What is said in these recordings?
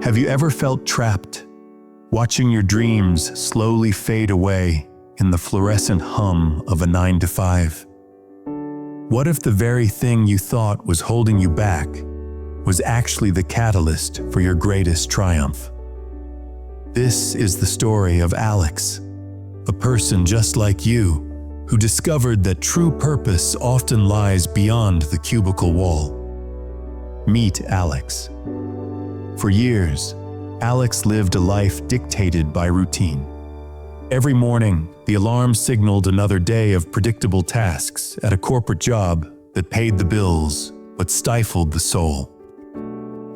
Have you ever felt trapped, watching your dreams slowly fade away in the fluorescent hum of a 9-to-5? What if the very thing you thought was holding you back was actually the catalyst for your greatest triumph? This is the story of Alex, a person just like you who discovered that true purpose often lies beyond the cubicle wall. Meet Alex. For years, Alex lived a life dictated by routine. Every morning, the alarm signaled another day of predictable tasks at a corporate job that paid the bills but stifled the soul.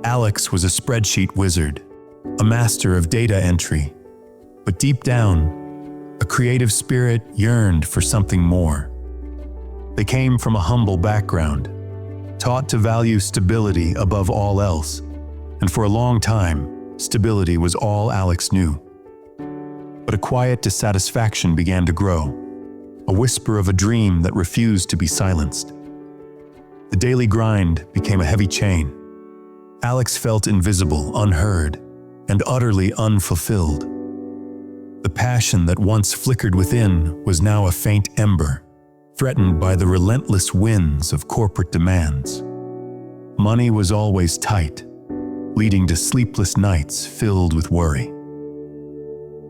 Alex was a spreadsheet wizard, a master of data entry, but deep down, a creative spirit yearned for something more. They came from a humble background, taught to value stability above all else, and for a long time, stability was all Alex knew. But a quiet dissatisfaction began to grow, a whisper of a dream that refused to be silenced. The daily grind became a heavy chain. Alex felt invisible, unheard, and utterly unfulfilled. The passion that once flickered within was now a faint ember, threatened by the relentless winds of corporate demands. Money was always tight, leading to sleepless nights filled with worry.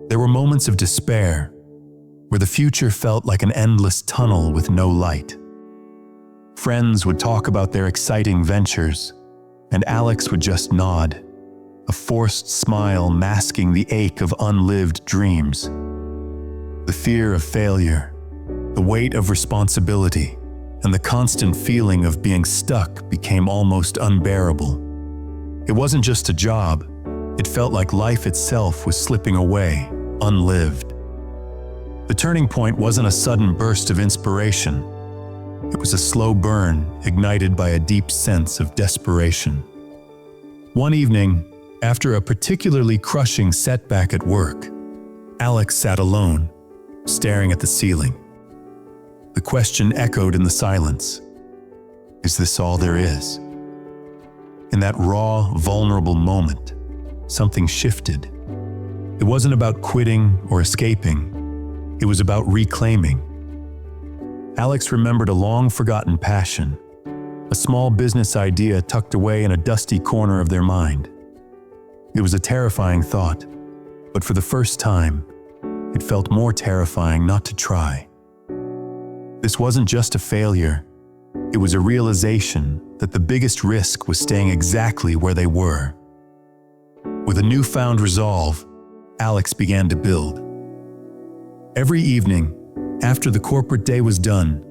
There were moments of despair, where the future felt like an endless tunnel with no light. Friends would talk about their exciting ventures, and Alex would just nod, a forced smile masking the ache of unlived dreams. The fear of failure, the weight of responsibility, and the constant feeling of being stuck became almost unbearable. It wasn't just a job, it felt like life itself was slipping away, unlived. The turning point wasn't a sudden burst of inspiration. It was a slow burn ignited by a deep sense of desperation. One evening, after a particularly crushing setback at work, Alex sat alone, staring at the ceiling. The question echoed in the silence. Is this all there is? In that raw, vulnerable moment, something shifted. It wasn't about quitting or escaping. It was about reclaiming. Alex remembered a long-forgotten passion, a small business idea tucked away in a dusty corner of their mind. It was a terrifying thought, but for the first time, it felt more terrifying not to try. This wasn't just a failure. It was a realization that the biggest risk was staying exactly where they were. With a newfound resolve, Alex began to build. Every evening, after the corporate day was done,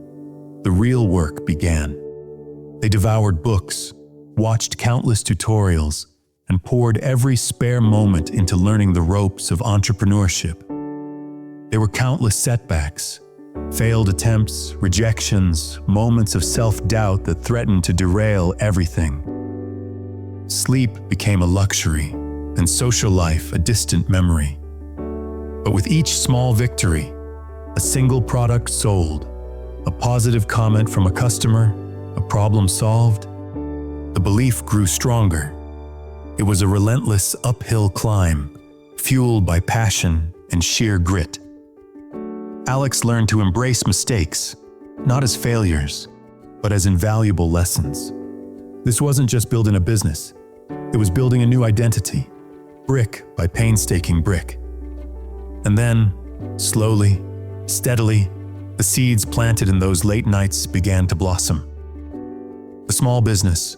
the real work began. They devoured books, watched countless tutorials, and poured every spare moment into learning the ropes of entrepreneurship. There were countless setbacks, failed attempts, rejections, moments of self-doubt that threatened to derail everything. Sleep became a luxury, and social life a distant memory. But with each small victory, a single product sold, a positive comment from a customer, a problem solved, the belief grew stronger. It was a relentless uphill climb, fueled by passion and sheer grit. Alex learned to embrace mistakes, not as failures, but as invaluable lessons. This wasn't just building a business, it was building a new identity, brick by painstaking brick. And then, slowly, steadily, the seeds planted in those late nights began to blossom. The small business,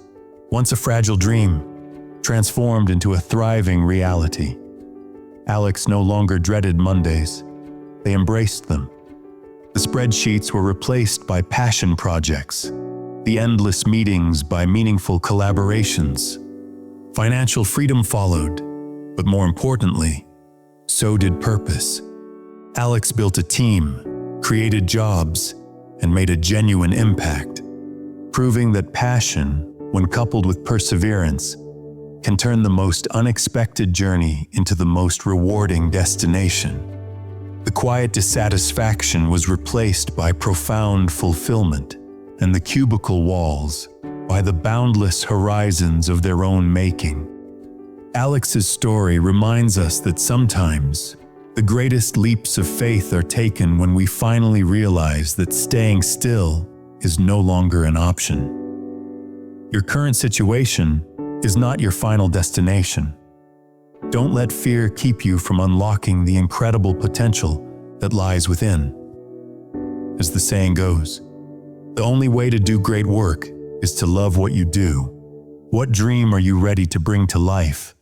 once a fragile dream, transformed into a thriving reality. Alex no longer dreaded Mondays. They embraced them. The spreadsheets were replaced by passion projects, the endless meetings by meaningful collaborations. Financial freedom followed, but more importantly, so did purpose. Alex built a team, created jobs, and made a genuine impact, proving that passion, when coupled with perseverance, can turn the most unexpected journey into the most rewarding destination. The quiet dissatisfaction was replaced by profound fulfillment, and the cubicle walls by the boundless horizons of their own making. Alex's story reminds us that sometimes the greatest leaps of faith are taken when we finally realize that staying still is no longer an option. Your current situation is not your final destination. Don't let fear keep you from unlocking the incredible potential that lies within. As the saying goes, the only way to do great work is to love what you do. What dream are you ready to bring to life?